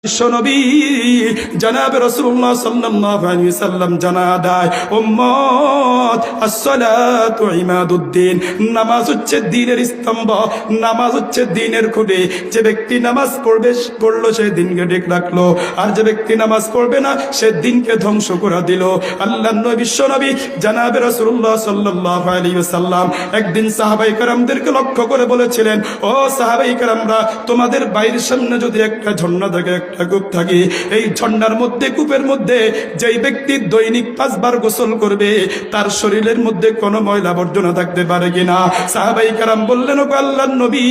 বিশ্বনবী জনাবে রাসূলুল্লাহ সাল্লাল্লাহু আলাইহি ওয়াসাল্লাম জানা দেয়, উম্মত as-সালাতু ইমাদুদ্দিন, নামাজ হচ্ছে দ্বীনের স্তম্ভ, নামাজ হচ্ছে দ্বীনের খুঁটি। যে ব্যক্তি নামাজ পড়লো সে দিনকে ঠিক রাখলো, আর যে ব্যক্তি নামাজ পড়বে না সে দিনকে ধ্বংস করে দিল। আল্লাহর নবী বিশ্বনবী জনাবে রাসূলুল্লাহ সাল্লাল্লাহু আলাইহি ওয়াসাল্লাম একদিন সাহাবায়ে কেরামদেরকে লক্ষ্য করে বলেছিলেন, ও সাহাবায়ে কেরামরা, তোমাদের বাইরের সামনে যদি একটা ঝর্ণা থাকে, একটা কূপ থাকে, এই ঝর্ণার মধ্যে, কূপের মধ্যে যেই ব্যক্তি দৈনিক 5 বার গোসল করবে তার শরীরের মধ্যে কোনো ময়লা আবর্জনা থাকতে পারে কিনা? সাহাবায়ে কেরাম বললেন, ও আল্লাহর নবী,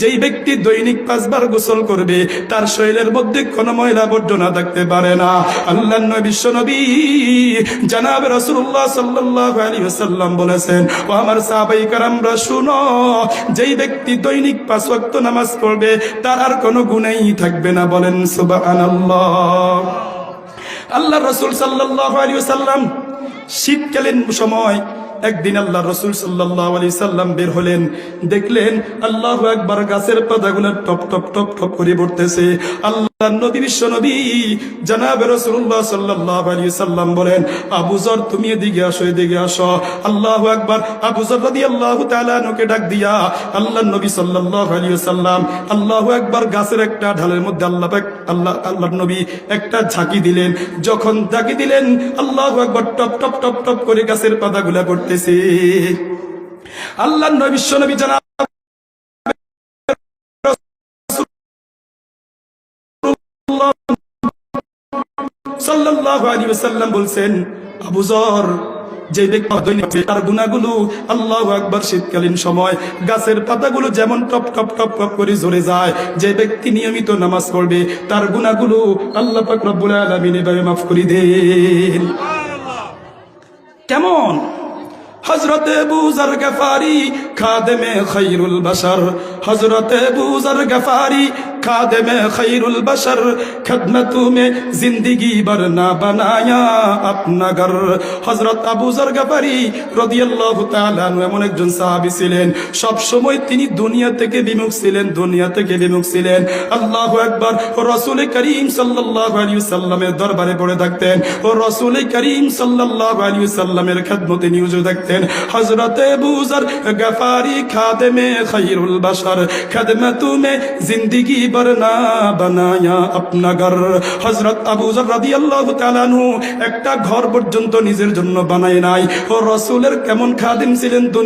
যেই ব্যক্তি দৈনিক 5 বার গোসল করবে তার শরীরের মধ্যে কোনো ময়লা আবর্জনা থাকতে পারে না। আল্লাহর নবী বিশ্বনবী জনাবে রাসূলুল্লাহ সাল্লাল্লাহু আলাইহি ওয়াসাল্লাম বলেছেন, ও আমার সাহাবায়ে কেরামরা শুনো, যেই ব্যক্তি দৈনিক 5 ওয়াক্ত নামাজ পড়বে তার আর কোনো গুনাহই থাকবে না। বলেন সুবহানাল্লাহ। আল্লাহর রাসূল সাল্লাল্লাহু আলাইহি ওয়াসাল্লাম শীতকালীন সময় একদিন আল্লাহ রাসূল সাল্লাল্লাহু আলাইহি সাল্লাম বের হলেন, দেখলেন আল্লাহু আকবার, গাছের পাতাগুলো টপ টপ টপ টপ করে পড়তেছে। আল্লাহর নবী বিশ্বনবী জনাবে রাসূলুল্লাহ সাল্লাল্লাহু আলাইহি সাল্লাম বলেন, আবু যর তুমি এদিকে আসো, এদিকে আসো। আল্লাহু আকবার। আবু যর রাদিয়াল্লাহু তাআলা আনহুকে ডাক দিয়া আল্লাহর নবী সাল্লাল্লাহু আলাইহি সাল্লাম আল্লাহু আকবার গাছের একটা ঢালের মধ্যে আল্লাহর নবী একটা ঝাঁকি দিলেন। যখন ঝাঁকি দিলেন আল্লাহু আকবার, টপ টপ টপ টপ করে গাছের পাতাগুলা পড়তেছে। আল্লাহর নবী বিশ্বনবী জনাব সাল্লাল্লাহু আলাইহি ওয়াসাল্লাম বলছেন, আবু যর, যে ব্যক্তি তার গুনাহগুলো, আল্লাহু আকবার, শীতকালীন সময় গাছের পাতাগুলো যেমন টপ টপ টপ টপ করে ঝরে যায়, যে ব্যক্তি নিয়মিত নামাজ পড়বে তার গুনাহগুলো আল্লাহ পাক রব্বুল আলামিন এভাবে মাফ করে দেন। কেমন? হযরত আবু যর গফারি খাদেমে খায়রুল বাশার, হযরত আবু যর গফারি খাদেমে খায়রুল বাশার, খিদমতু মে জিंदगी भर ना बनाया अपना घर। হযরত আবু যর গফারি রাদিয়াল্লাহু তাআলা আনহু এমন একজন সাহাবী ছিলেন, সব সময় তিনি দুনিয়া থেকে বিমুখ ছিলেন, দুনিয়া থেকে বিমুখ ছিলেন। আল্লাহু আকবার। ও রাসূল করিম সাল্লাল্লাহু আলাইহি ওয়াসাল্লামের দরবারে পড়ে থাকতেন, ও রাসূল করিম সাল্লাল্লাহু আলাইহি ওয়াসাল্লামের খিদমতে নিয়োজিত থাকতেন। হযরত আবু যর গফারি খাদেমে খায়রুল বাশার, খিদমতু মে জিंदगी भर ना बनाया अपना घर। হযরত আবু যর রাদিয়াল্লাহু তাআলা আনহু একটা ঘর পর্যন্ত নিজের জন্য বানায় নাই। ও রাসূলের কেমন খাদিম ছিলেন, দুনিয়া